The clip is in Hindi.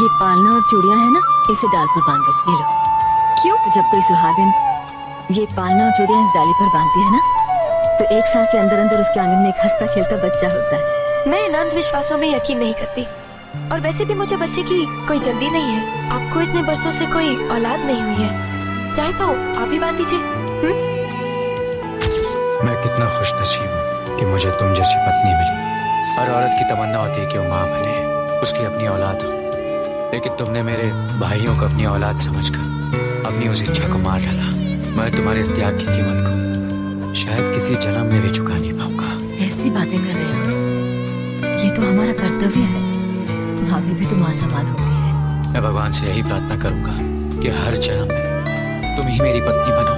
ये पालना और चूड़ियां है ना, इसे डाल पर बांध दो। ये लो। क्यों? जब कोई सुहागिन ये पालना और चूड़ियां इस डाली पर बांधती है ना, तो 1 साल के अंदर अंदर उसके आंगन में एक हंसता खेलता बच्चा होता है। मैं इन अंधविश्वासों में यकीन नहीं करती, और वैसे भी मुझे बच्चे की कोई जल्दी नहीं है। आपको इतने बरसों से कोई औलाद नहीं हुई है, चाहे तो आप ही बांध दीजिए। मैं कितना खुशनसीब हूँ कि मुझे तुम जैसी पत्नी मिली। हर औरत की तमन्ना होती है कि वो माँ बने, उसकी अपनी औलाद हो, लेकिन तुमने मेरे भाइयों को अपनी औलाद समझकर अपनी उस इच्छा को मार डाला। मैं तुम्हारे इस त्याग की कीमत को शायद किसी जन्म में भी चुका नहीं पाऊंगा। ऐसी बातें कर रहे हो, ये तो हमारा कर्तव्य है। भाभी भी तो माँ समान होती है। मैं भगवान से यही प्रार्थना करूंगा कि हर जन्म तुम ही मेरी पत्नी बनो।